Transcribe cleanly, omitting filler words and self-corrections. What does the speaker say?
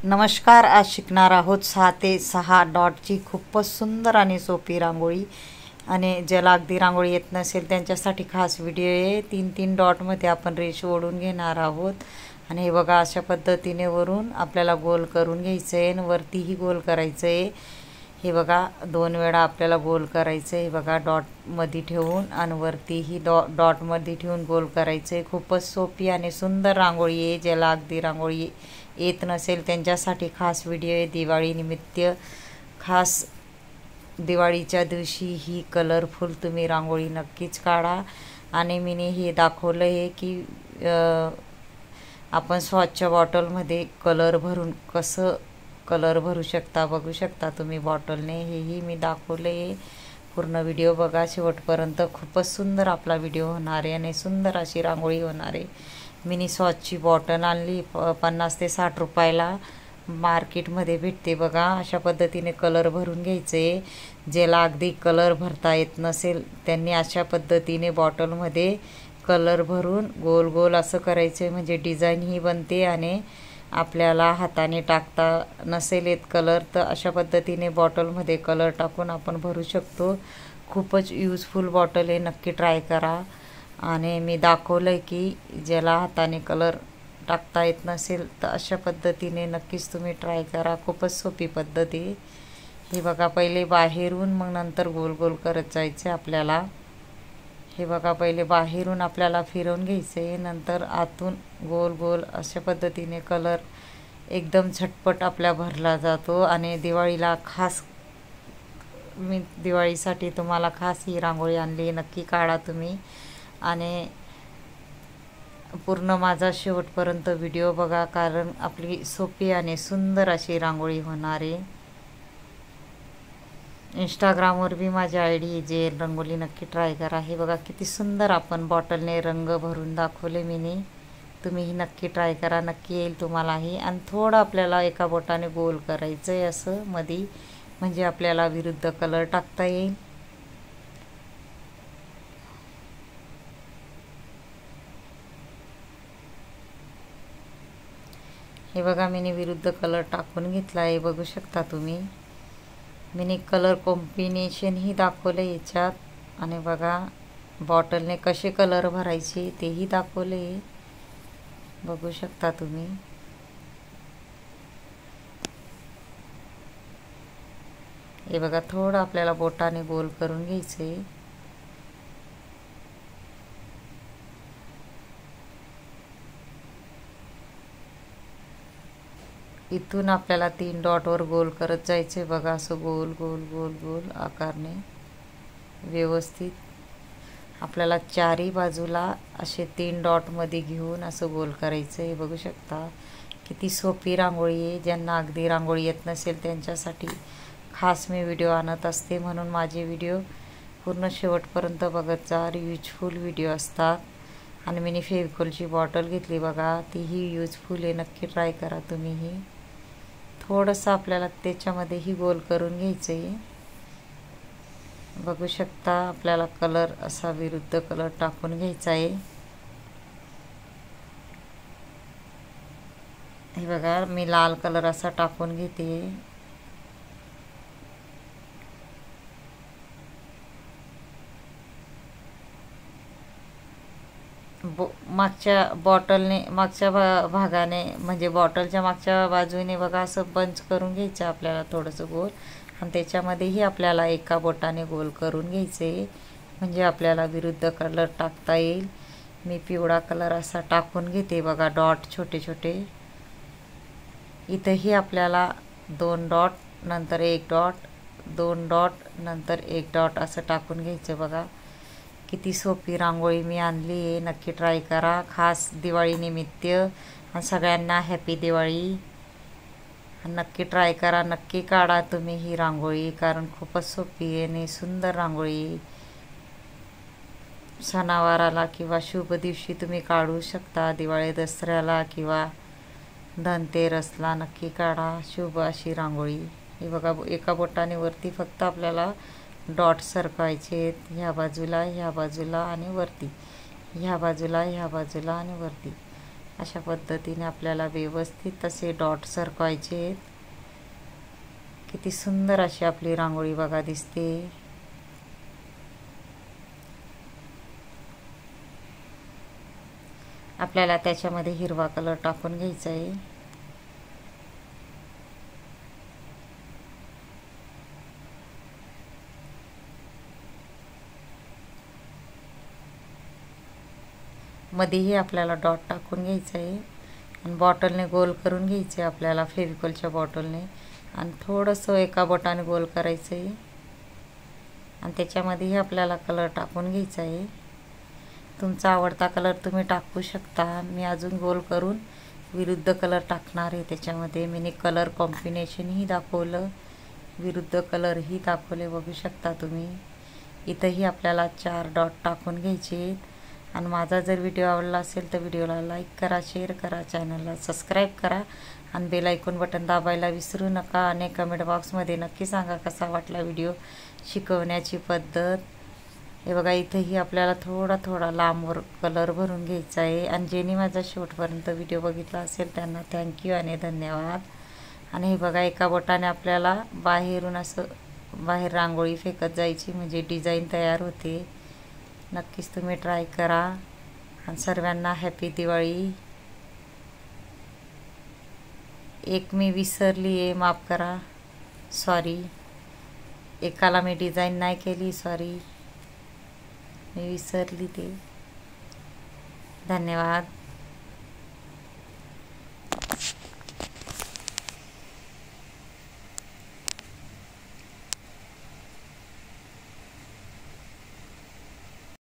नमस्कार. आज शिकणार आहोत 6 ते 6 डॉटची खूपच सुंदर आणि सोपी रांगोळी. आणि ज्याला अगदी रांगोळी येत नसेल त्यांच्यासाठी खास व्हिडिओ आहे. 3-3 डॉटमध्ये आपण रेष ओढून घेणार आहोत. आणि हे बघा, अशा पद्धतीने वरून आपल्याला गोल करून घ्यायचं आहे आणि वरतीही गोल करायचं आहे. हे बघा, 2 वेळा आपल्याला गोल करायचं आहे. हे बघा, डॉटमध्ये ठेवून आणि वरतीही डॉटमध्ये ठेवून गोल करायचं आहे. खूपच सोपी आणि सुंदर रांगोळी आहे. ज्याला अगदी रांगोळी येत नसेल त्यांच्यासाठी खास व्हिडिओ आहे. दिवाळीनिमित्त खास दिवाळीच्या दिवशी ही कलरफुल तुम्ही रांगोळी नक्कीच काढा. आणि मीने हे दाखवलं आहे की आपण स्वच्छ बॉटलमध्ये कलर भरून कसं कलर भरू शकता. बघू शकता तुम्ही बॉटलने. हेही मी दाखवले आहे. पूर्ण व्हिडिओ बघा शेवटपर्यंत. खूपच सुंदर आपला व्हिडिओ होणार आहे आणि सुंदर अशी रांगोळी होणार आहे. मिनी सॉसची बॉटल आणली, 50 ते 60 रुपयाला मार्केटमध्ये भेटते बघा. अशा पद्धतीने कलर भरून घ्यायचे. ज्याला अगदी कलर भरता येत नसेल त्यांनी अशा पद्धतीने बॉटलमध्ये कलर भरून गोल गोल असं करायचं, म्हणजे डिझाईनही बनते. आणि आपल्याला हाताने टाकता नसेल येत कलर तर अशा पद्धतीने बॉटलमध्ये कलर टाकून आपण भरू शकतो. खूपच यूजफुल बॉटल आहे, नक्की ट्राय करा. आणि मी दाखवलं आहे की ज्याला हाताने कलर टाकता येत नसेल तर अशा पद्धतीने नक्कीच तुम्ही ट्राय करा. खूपच सोपी पद्धत आहे. हे बघा, पहिले बाहेरून मग नंतर गोल गोल करत जायचे आपल्याला. हे बघा, पहिले बाहेरून आपल्याला फिरवून घ्यायचे, नंतर आतून गोल गोल अशा पद्धतीने कलर एकदम झटपट आपल्या भरला जातो. आणि दिवाळीला खास मी दिवाळीसाठी तुम्हाला खास ही रांगोळी आणली. नक्की काढा तुम्ही आणि पूर्ण माझा शेवटपर्यंत व्हिडिओ बघा, कारण आपली सोपी आणि सुंदर अशी रांगोळी होणार आहे. इंस्टाग्रामवर बी माझी ID जे रंगोली, नक्की ट्राय करा. हे बघा किती सुंदर आपण बॉटलने रंग भरून दाखवले मीने. तुम्हीही नक्की ट्राय करा, नक्की येईल तुम्हालाही. आणि थोडं आपल्याला एका बोटाने गोल करायचं आहे असं मधी, म्हणजे आपल्याला विरुद्ध कलर टाकता येईल. हे बघा, मीने विरुद्ध कलर टाकून घेतला आहे. बघू शकता तुम्ही. मीने कलर कॉम्बिनेशनही दाखवलं याच्यात. आणि बघा, बॉटलने कसे कलर भरायचे तेही दाखवले. बघू शकता तुम्ही. हे बघा, थोडं आपल्याला बोटाने गोल करून घ्यायचे. इथून आपल्याला 3 डॉटवर गोल करत जायचे बघा, असं गोल गोल गोल गोल आकारने व्यवस्थित. आपल्याला चारही बाजूला असे 3 डॉटमध्ये घेऊन असं गोल करायचं. हे बघू शकता किती सोपी रांगोळी आहे. ज्यांना अगदी रांगोळी येत नसेल त्यांच्यासाठी खास मी व्हिडिओ आणत असते, म्हणून माझे व्हिडिओ पूर्ण शेवटपर्यंत बघत जा. यूजफुल व्हिडिओ असतात. आणि मी फेविकॉलची बॉटल घेतली बघा, तीही यूजफुल आहे. नक्की ट्राय करा तुम्हीही. थोडंसं आपल्याला त्याच्यामध्येही गोल करून घ्यायचं आहे. बघू शकता, आपल्याला कलर असा विरुद्ध कलर टाकून घ्यायचा आहे. हे बघा, मी लाल कलर असा टाकून घेते. मागच्या भागाने, म्हणजे बॉटलच्या मागच्या बाजूने बघा असं बंच करून घ्यायचं आपल्याला थोडंसं गोल. आणि त्याच्यामध्येही आपल्याला एका बोटाने गोल करून घ्यायचे, म्हणजे आपल्याला विरुद्ध कलर टाकता येईल. मी पिवळा कलर असा टाकून घेते बघा, डॉट छोटे छोटे. इथंही आपल्याला 2 डॉट, नंतर 1 डॉट, 2 डॉट, नंतर 1 डॉट असं टाकून घ्यायचं बघा. किती सोपी रांगोळी मी आणली आहे. नक्की ट्राय करा, खास दिवाळीनिमित्त. आणि सगळ्यांना हॅपी दिवाळी. नक्की ट्राय करा, नक्की काढा तुम्ही ही रांगोळी, कारण खूपच सोपी आहे आणि सुंदर रांगोळी. सणावाराला किंवा शुभ दिवशी तुम्ही काढू शकता. दिवाळी दसऱ्याला किंवा धनतेरसला नक्की काढा शुभ अशी रांगोळी. हे बघा, एका बोटाने वरती फक्त आपल्याला डॉट सरकवायचे आहेत. ह्या बाजूला, ह्या बाजूला आणि वरती, ह्या बाजूला, ह्या बाजूला आणि वरती. अशा पद्धतीने आपल्याला व्यवस्थित असे डॉट सरकवायचे आहेत. किती सुंदर अशी आपली रांगोळी बघा दिसते. आपल्याला त्याच्यामध्ये हिरवा कलर टाकून घ्यायचा आहे. मध्येही आपल्याला डॉट टाकून घ्यायचं आहे आणि बॉटलने गोल करून घ्यायचे आपल्याला, फेविकॉलच्या बॉटलने, आणि थोडंसं एका बोटाने गोल करायचं आहे आणि त्याच्यामध्येही आपल्याला कलर टाकून घ्यायचा आहे. तुमचा आवडता कलर तुम्ही टाकू शकता. मी अजून गोल करून विरुद्ध कलर टाकणार आहे त्याच्यामध्ये. मी कलर कॉम्बिनेशनही दाखवलं, विरुद्ध कलरही दाखवले, बघू शकता तुम्ही. इथंही आपल्याला 4 डॉट टाकून घ्यायचे आहेत. आणि माझा जर व्हिडिओ आवडला असेल तर व्हिडिओला लाईक करा, शेअर करा, चॅनलला सबस्क्राईब करा आणि बेल आयकॉन बटन दाबायला विसरू नका. आणि कमेंट बॉक्समध्ये नक्की सांगा कसा वाटला व्हिडिओ, शिकवण्याची पद्धत. हे बघा, इथेही आपल्याला थोडा थोडा लांबवर कलर भरून घ्यायचा आहे. आणि ज्यांनी माझा शेवटपर्यंत व्हिडिओ बघितला असेल त्यांना थँक्यू आणि धन्यवाद. आणि हे बघा, एका बोटाने आपल्याला बाहेरून असं बाहेर रांगोळी फेकत जायची, म्हणजे डिझाईन तयार होते. नक्कीच तुम्ही ट्राय करा. आणि सर्वांना हॅपी दिवाळी. एक मी विसरली आहे, माफ करा, सॉरी. एकाला मी डिझाईन नाही केली, सॉरी, मी विसरली ते. धन्यवाद.